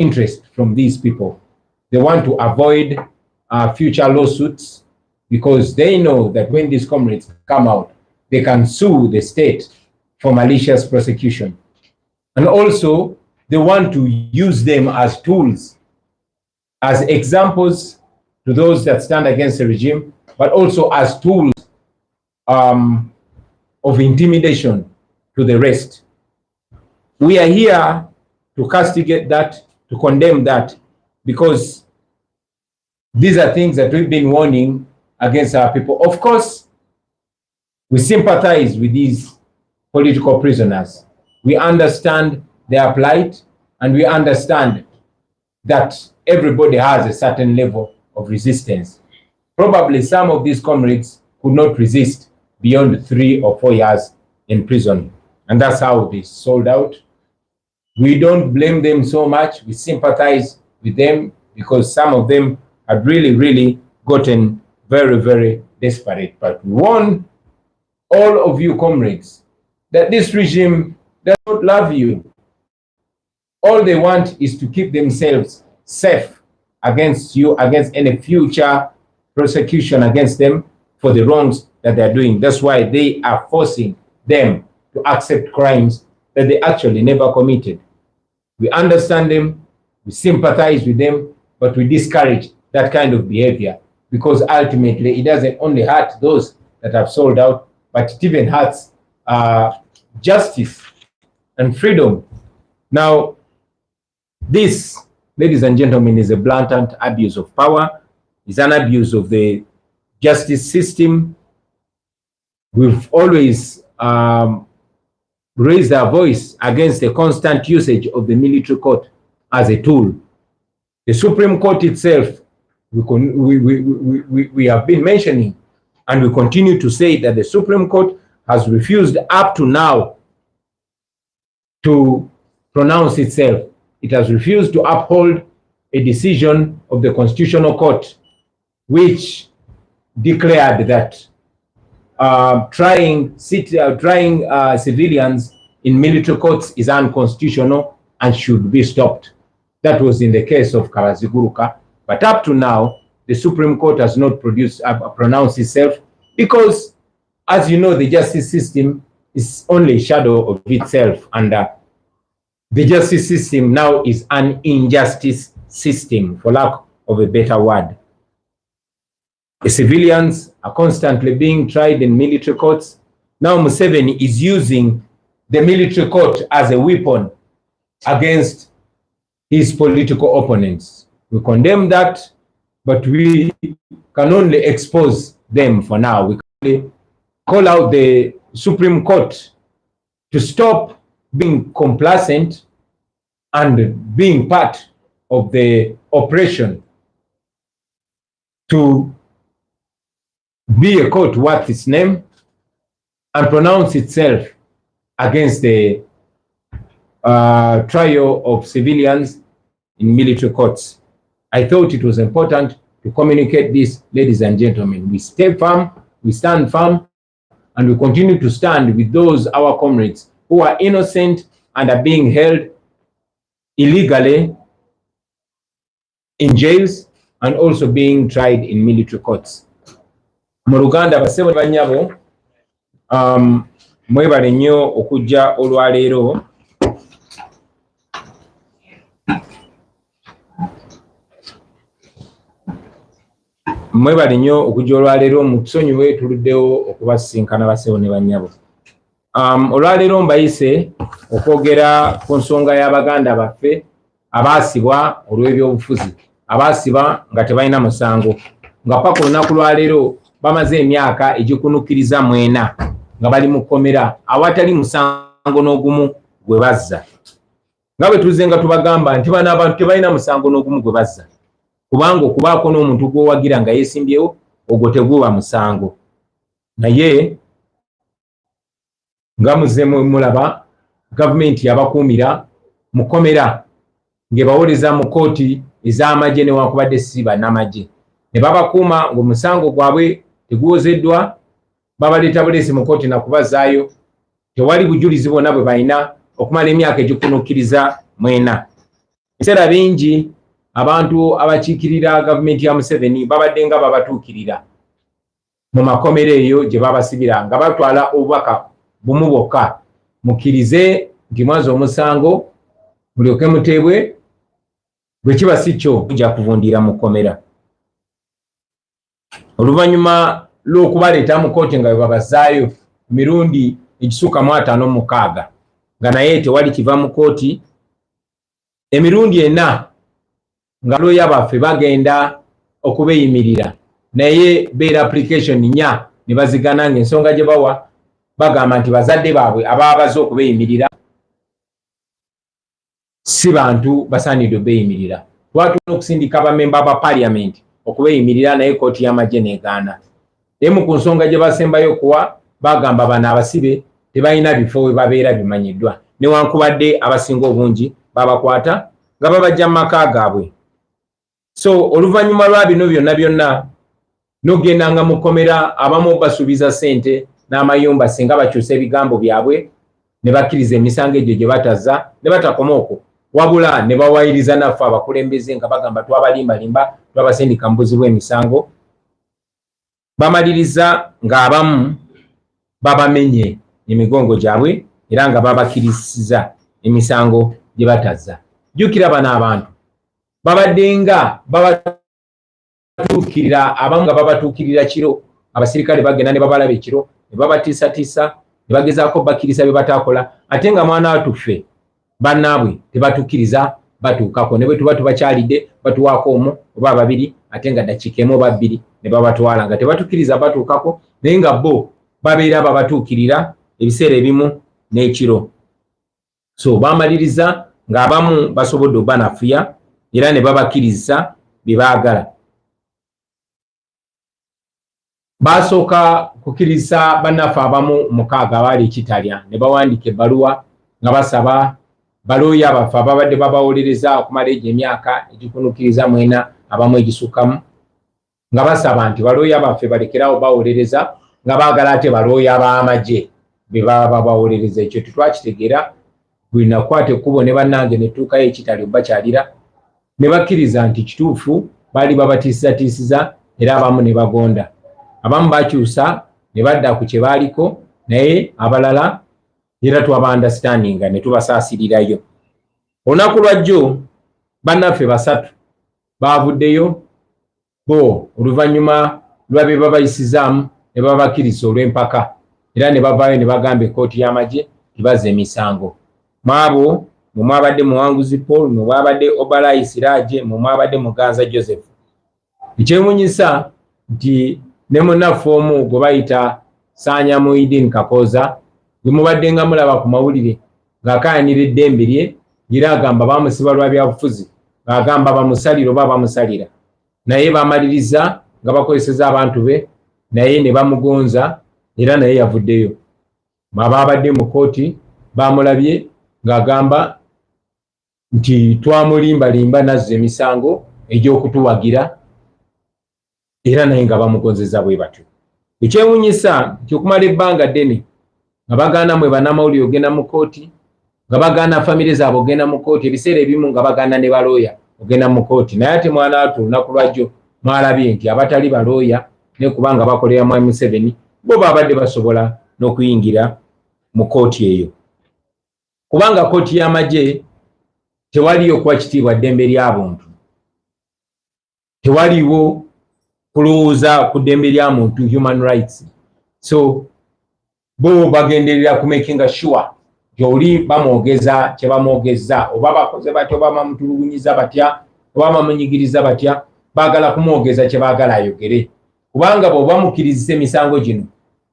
interest from these people. They want to avoid future lawsuits because they know that when these comrades come out, they can sue the state for malicious prosecution. And also, they want to use them as tools, as examples to those that stand against the regime, but also as tools of intimidation to the rest. We are here to castigate that, to condemn that, because these are things that we've been warning against our people. Of course, we sympathize with these political prisoners. We understand their plight, and we understand that everybody has a certain level of resistance. Probably some of these comrades could not resist beyond 3 or 4 years in prison, and that's how they sold out. We don't blame them so much. We sympathize with them because some of them had really gotten very desperate. But we warn all of you comrades that this regime does not love you. All they want is to keep themselves safe against you, against any future prosecution against them for the wrongs that they're doing. That's why they are forcing them to accept crimes that they actually never committed. We understand them, we sympathize with them, but we discourage that kind of behavior because ultimately it doesn't only hurt those that have sold out, but it even hurts justice and freedom. Now, this, ladies and gentlemen, is a blatant abuse of power. It's an abuse of the justice system. We've always raised our voice against the constant usage of the military court as a tool. The Supreme Court itself, we have been mentioning, and we continue to say that the Supreme Court has refused up to now to pronounce itself. It has refused to uphold a decision of the Constitutional Court, which declared that trying civilians in military courts is unconstitutional and should be stopped. That was in the case of Karaziguruka. But up to now, the Supreme Court has not pronounced itself because, as you know, the justice system is only a shadow of itself, and the justice system now is an injustice system, for lack of a better word. The civilians are constantly being tried in military courts. Now Museveni is using the military court as a weapon against his political opponents. We condemn that, but we can only expose them for now. We can only call out the Supreme Court to stop being complacent and being part of the oppression, to be a court worth its name and pronounce itself against the trial of civilians in military courts. I thought it was important to communicate this, ladies and gentlemen. We stay firm, we stand firm, and we continue to stand with those, our comrades, who are innocent and are being held illegally in jails and also being tried in military courts. Mu Luganda basebo banyabo mwebale nnyo okujja olwaleero mutusonyiwe tuluddewo okubasinkana basebo ne banyabo. Olwaleero mbayise okwogera ku nsonga y'Abaganda baffe abaasibwa olw'ebyobufuzi, abaasiba nga tebalina musango, nga paka olunaku lwaleero bamaze emyaka egikunukiriza 4 nga bali mu kkomera awatali musango n'ogumu gwe bazza. Nga bwe tuze nga tubagamba nti bano abantu tebalina musango n'ogumu gwe bazza, kubanga okubaako n'omuntu gw'owagira nga yeesimbyewo ogwo teguba musango. Naye nga muze mulaba gavumenti yabakuumira mu kkomera ng'ebawoleza mu kooti ez'amagye newankubadde si bannamagye, ne babakuuma ng'omusango gwabwe teguwozeddwa, babaleeta buleesi mu kooti na kubazaayo, tewali bujulizi bwonna bwe balina okumala emyaka egikunukkiriza 4. ebiseera bingi abantu abakiikirira gavumenti ya Museveni babadde nga babatuukirira mu makomero eyo gye babasibira nga batwala obubaka bumu bwokka, mukkirize nti mwaza omusango mulyoke muteebwe, bwe kiba si kyo mujja kuvundira mu kkomera. Oluvannyuma lw'okubaleeta mu kooti nga babazaayo mirundi egisuuka mu 56 nga naye tewali kiva mu kooti, emirundi 4 nga looya baffe bagenda okubeeyimirira naye beera application 4 ne bazigana ng'ensonga gye bawa bagamba nti bazadde baabwe ababa baze okubeeyimirira si bantu basaanidde obeeyimirira. Twatuna okusindika bamemba ba parliament okubeeyimirira naye kooti y'amagye n'egaana. Emu ku nsonga gye basembayo okuwa bagamba bano abasibe tebalina bifo we babeera bimanyiddwa, newankubadde abasinga obungi babakwata nga babajja mu maka gaabwe. So oluvannyuma lwa bino byonna byonna n'ogendanga mu kkomera abamu basuubiza ssente n'amayumba singa bakyusa ebigambo byabwe ne bakkiriza emisango egyo gye batazza ne batakoma okwo, wabula ne bawayiriza naffe abakulembeze nga bagamba twabalimbalimba twabasindika mu buzi bw'emisango. Bamaliriza ng'abamu babamenye emigongo gyabwe era nga babakkirisiza emisango gye batazza. Jjukira bano abantu babadde nga babatuukirira, abamu nga babatuukirira kiro, abasirikale bagenda ne babalaba ekiro ne babatiisatiisa ne bagezaako bakkiriza bye bataakola, ate nga mwana watuffe bannaabwe tebatukkiriza batuukako, ne bwe tuba tubakyalidde batuwaako omu oba babiri ate nga ddakiika emu oba bbiri ne babatwala nga tebatukkiriza batuukako, naye nga bo babeera babatuukirira ebiseera ebimu n'ekiro. So bamaliriza ng'abamu basobodde obanafuya era ne babakkiriza bye baagala. Basooka kukkiriza bannaffe abamu 6 abaali ekitalya ne bawandiika ebbaluwa nga basaba balooya baffe ababadde babawolereza okumala egyo emyaka egikunukkiriza 4 abamu egisukkamu nga basaba nti balooya baffe balekerawo bawolereza nga baagala ate balooya b'amagye be baba babawolereza. Ekyo tetwakitegeera, buli nakwata ekkubo ne bannange ne tuukayo ekitalya bakyalira ne bakkiriza nti kituufu baali babatiisatiisiza era abamu ne bagonda. Abamu bakyusa ne badda ku kye baaliko naye abalala era twaba-understandinga ne tubasaasirirayo. Olunaku lwajjo bannaffe 3 baavuddeyo bo oluvannyuma lwa bye babayisizaamu ne babakkiriza olw'empaka era ne bavaayo ne bagamba ekkooti y'amagye tibaza emisango. Mwabo mwe mwabadde Muwanguzi Paul, mwe mwabadde Obalai Siraje, mwe mwabadde Muganza Joseph. Ekyewuunyisa nti ne munnaffe omu gwe bayita Sanya Muhyiddin Kakooza gwe mubadde nga mulaba ku mawulire ng'akayanira eddembe lye era agamba bamusiba lwa byabufuzi, ng'agamba bamusalira oba bamusalira, naye bamaliriza nga bakozeseza abantu be naye ne bamugonza era naye yavuddeyo. Babadde mu kooti bamulabye ng'agamba nti twamulimbalimba nazza emisango egy'okutuwagira era naye nga bamugonzeza bwe batyo. Ekyewuunyisa nti okumala ebbanga ddene nga bagaana mwe bannamawulire ogenda mu kooti, nga bagaana famire zaabwe ogenda mu kooti, ebiseera ebimu nga bagaana ne balooya ogenda mu kooti. Naye ate mwana watu olunaku lwajjo mwalabye nti abatali balooya ne kubanga bakolera mwami Museveni bo babadde basobola n'okuyingira mu kooti eyo. Kubanga kooti y'amagye tewaliyo kuwa kitiibwa ddembe lya buntu, tewaliwo kulowooza ku ddembe lya muntu, human rights. So bo bagenderera ku making sure gy'oli bamwogeza kye bamwogeza, oba bakoze batya oba bamutulugunyiza batya oba bamunyigiriza batya, baagala kumwogeza kye baagala ayogere. Kubanga bw'oba mukkiriza emisango gino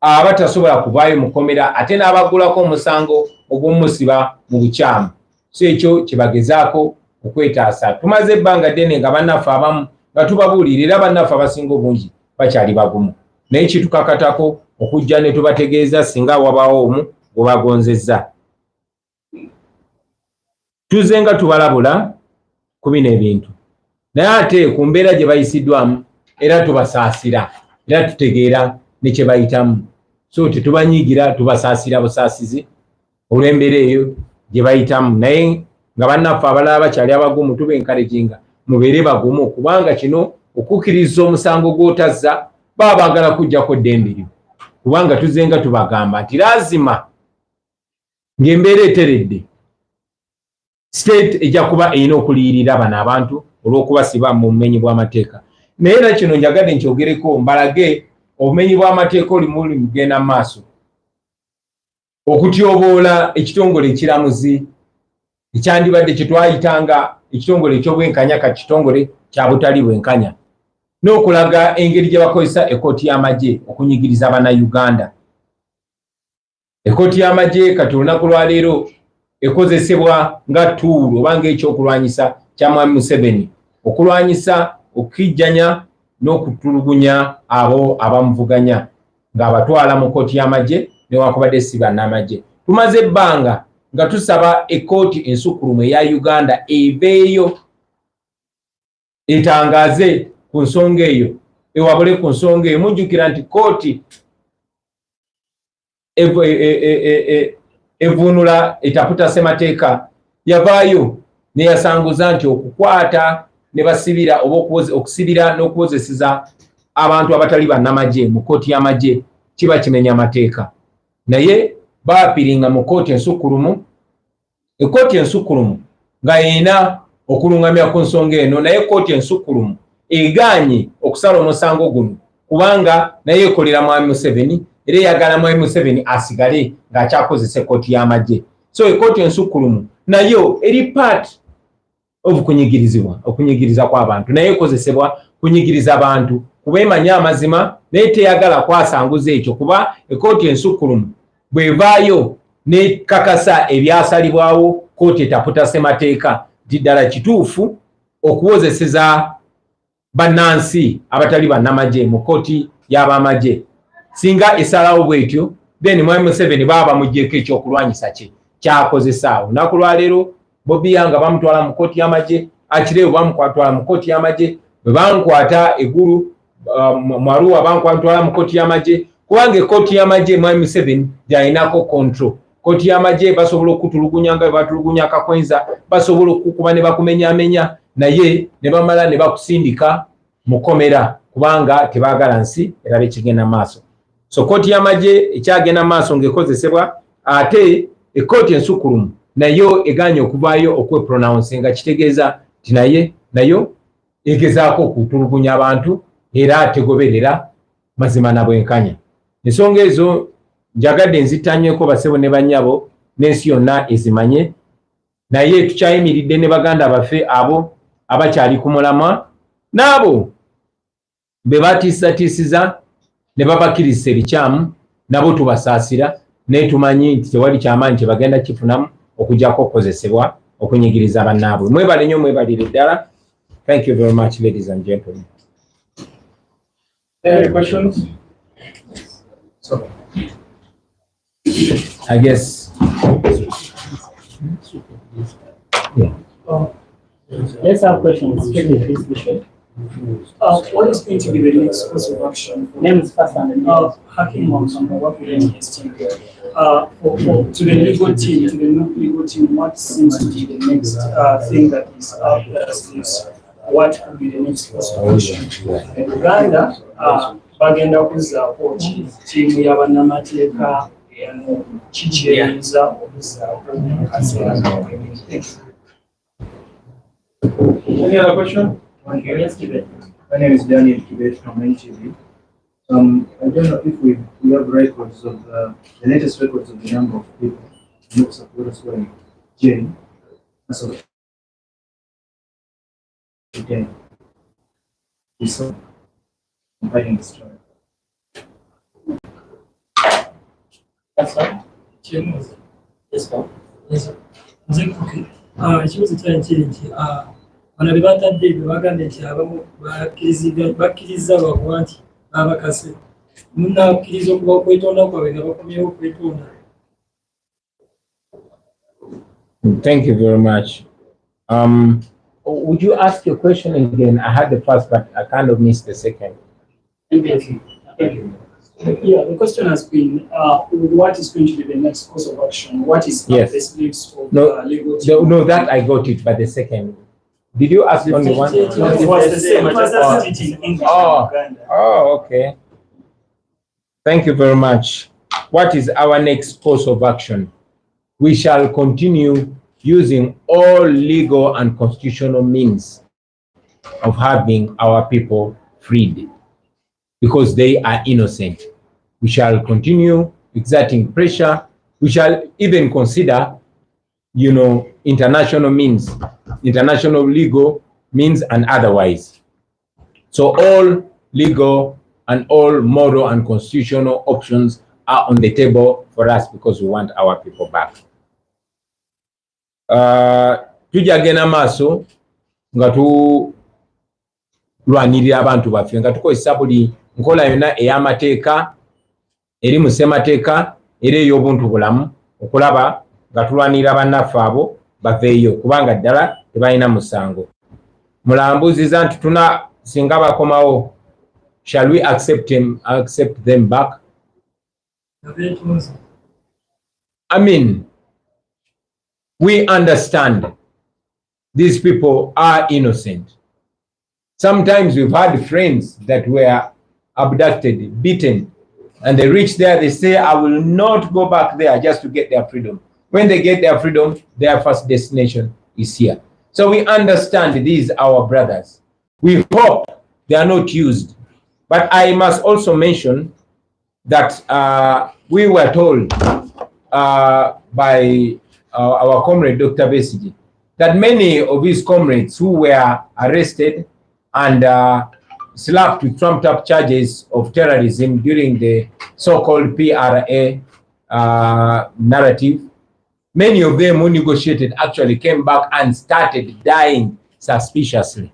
aba tasobola kuvaayo mu kkomera ate n'abagulako omusango ogw'omusiba mu bukyamu. So ekyo kibagezaako okwetaasa. Tumaze ebbanga ddene nga bannaffe abamu nga tubabuulira era bannaffe abasinga obungi bakyali bagumu, naye kitukakatako okujja ne tubategeeza singa wabaawo omu gwe bagonzezza. Tuzze nga tubalabula ku bino ebintu, naye ate ku mbeera gye bayisiddwamu era tubasaasira era tutegeera ne kye bayitamu. So tetubanyiigira, tubasaasira busaasizi olw'embeera eyo gye bayitamu, naye nga bannaffe abalala bakyali abagumu tuba encouraginga mubeere bagumu kubanga kino okukkiriza omusango gw'otazza baba baagala kujjako ddembe lyo kubanga tuzenga tubagamba nti lazima ng'embeera eteredde state ejja kuba erina okuliyirira bano abantu olw'okubasiba mu bumenyi bw'amateeka naye era kino njagadde nkyogereko mbalage obumenyi bw'amateeka olimu mugenda mu maaso okutyoboola ekitongole ekiramuzi ekyandibadde kye twayitanga ekitongole eky'obwenkanya ka kitongole kya butali bwenkanya n'okulaga engeri gye bakozesa ekkooti y'amagye okunyigiriza bannayuganda. Ekkooti y'amagye kati olunaku lwaleero ekozesebwa nga ttuulu oba ng'ekyokulwanyisa kya Mwami Museveni okulwanyisa okukijjanya n'okutulugunya abo abamuvuganya ng'abatwala mu kkooti y'amagye newankubadde si bannamagye. Tumaze ebbanga nga tusaba ekkooti ensukkulumu eya Uganda ebeeyo etangaaze ku nsonga eyo ewabule ku nsonga eyo mujjukira nti kkooti evunula etaputa ssemateeka yavaayo neyasanguza nti okukwata ne basibira oba okusibira n'okuwozeseza abantu abatali bannamagye mu kkooti y'amagye kiba kimenya amateeka naye baapiringa mu kkooti ensukkulumu ekkooti ensukkulumu nga yina okulungamya ku nsonga eno naye kkooti ensukkulumu egaanye okusala omusango guno kubanga naye ekolera Mwami Museveni era eyagala Mwami Museveni asigale ng'akyakozesa ekkooti y'amagye. So ekkooti ensukkulumu nayo eri part of okunyigiriza kw'abantu naye ekozesebwa kunyigiriza abantu kuba emanya amazima naye teyagala kwasanguza ekyo kuba ekkooti ensukkulumu bwevaayo nekakasa ebyasalibwawo kkooti etaputa ssemateeka nti ddala kituufu okuwozeseza bannansi abatali bannamagye mu kkooti y'abamagye singa esalawo bwetyo then Mwami Museveni baba bamuggyeko ekyokulwanyisa kye kyakozesa. Olunaku lwaleero Bobi nga bamutwala mu kkooti y'amagye Akireewo bamutwala mu kkooti y'amagye bwe bankwata eggulu mu Arua bankwatwala mu kkooti y'amagye kubanga ekkooti y'amagye Mwami Museveni gy'alinako control. Kkooti y'amagye basobola okutulugunya nga bwe batulugunya Kakwenza basobola okukuba ne bakumenyaamenya naye ne bamala ne bakusindika mu kkomera kubanga tebaagala nsi erabe ekigenda maaso. So kkooti y'amagye ekyagenda maaso ng'ekozesebwa ate ekkooti ensukkulumu nayo egaanye okuvaayo okwepronounce nga kitegeeza nti nayo egezaako okutulugunya abantu era tegoberera mazima na bwenkanya. Ensonga ezo njagadde nzittanyweko basebo ne bannyabo n'ensi yonna ezimanye naye tukyayimiridde ne baganda baffe abo abakyali ku mulamwa n'abo be batiisatiisiza ne babakkiriza ebikyamu nabo tubasaasira naye tumanyi nti tewali kyamaanyi kye bagenda kifunamu okujjako okukozesebwa okunyigiriza bannaabwe. Mwebale nnyo mwebalire ddala. Thank you very much, ladies and gentlemen. Any questions? So, I guess. Yeah. Let's have questions. Please, Bishop. What is going to be the next course of action? Name is first and the name. Hakim on what we're doing is to the legal team, to the new legal team, what seems to be the next thing that is up is what could be the next course of action? In Uganda, bagenda kuzzaako ttiimu y'abannamateeka kiki eyinza okuzzaako mu kaseera k'obwemirembe. Any other question? Yes, Kibet. My name is Daniel Kibet from NTV. I don't know if we have records of the latest records of the number of people who support us going jail as of today. We saw fighting this trial. That's all. Ikibazo Yes, sir. nze kuki ekibuzo kyali kiri nti bano be batadde be bagambye nti abamu bakkiriza lwakuba nti babakase munakkiriza okuba okwetonda kwabwe nga bakomyewo okwetonda. Thank you very much. Would you ask your question again? I had the first, but I kind of missed the second. Thank you. Yeah, the question has been, what is going to be the next course of action? What is Yes. the sleeves of No, legal team? no, that I got it, but the second. Did you ask only one? It was the same. I just asked it in English Oh. in Uganda. Oh, okay. Thank you very much. What is our next course of action? We shall continue using all legal and constitutional means of having our people freed because they are innocent. We shall continue exerting pressure. We shall even consider, international means, international legal means and otherwise. So all legal and all moral and constitutional options are on the table for us because we want our people back. Tujagenda maaso nga tulwanirira abantu baffe nga tukozesa buli nkola yonna ey'amateeka eri mu ssemateeka era ey'obuntu bulamu okulaba nga tulwanirira bannaffe abo baveeyo kubanga ddala tebalina musango. Mulambuziza nti singa bakomawo, shall we accept them back? I mean, we understand these people are innocent. Sometimes we've had friends that were abducted, beaten, and they reach there, they say, I will not go back there just to get their freedom. When they get their freedom, their first destination is here. So we understand these are our brothers. We hope they are not used. But I must also mention that we were told by our comrade, Dr. Besiji, that many of his comrades who were arrested and slapped with trumped up charges of terrorism during the so-called PRA narrative, many of them who negotiated actually came back and started dying suspiciously.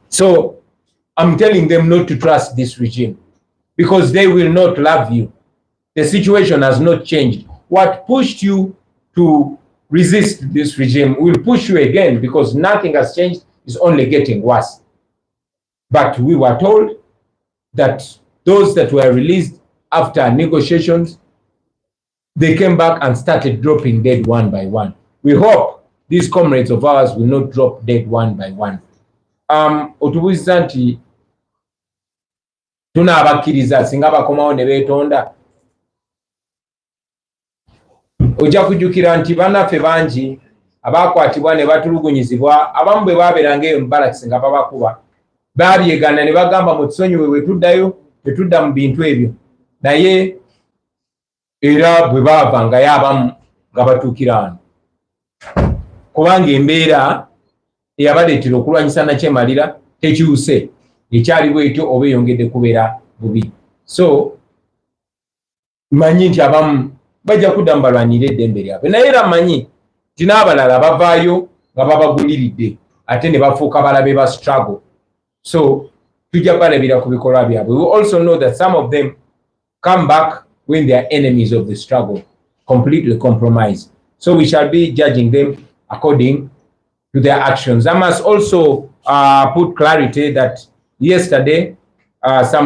So I'm telling them not to trust this regime because they will not love you. The situation has not changed. What pushed you to resist this regime will push you again because nothing has changed. It's only getting worse. But we were told that those that were released after negotiations, they came back and started dropping dead one by one. We hope these comrades of ours will not drop dead one by one. Otubuuza nti tunaabakkiriza singa bakomawo ne beetonda. Ojja kujjukira nti bannaffe bangi abaakwatibwa ne batulugunyizibwa, abamu bwe baabeeranga eyo mu barracks nga babakuba, baabyegana ne bagamba mutusonyiwe bwe tuddayo tetudda mu bintu ebyo. Naye era bwe baavangayo abamu nga batuukira wano. Kubanga embeera eyabaleetera okulwanyisa nakyemalira tekyuse, ekyali bwetyo oba eyongedde kubeera bubi. So manyi nti abamu bajja kudda mbalwanire eddembe lyabwe, naye era manyi nti n'abalala bavaayo nga babaguliridde ate ne bafuuka balabe ba struggle. So tujja balabira ku bikolwa byabwe. We also know that some of them come back when they are enemies of the struggle, completely compromised. So we shall be judging them according to their actions. I must also put clarity that yesterday some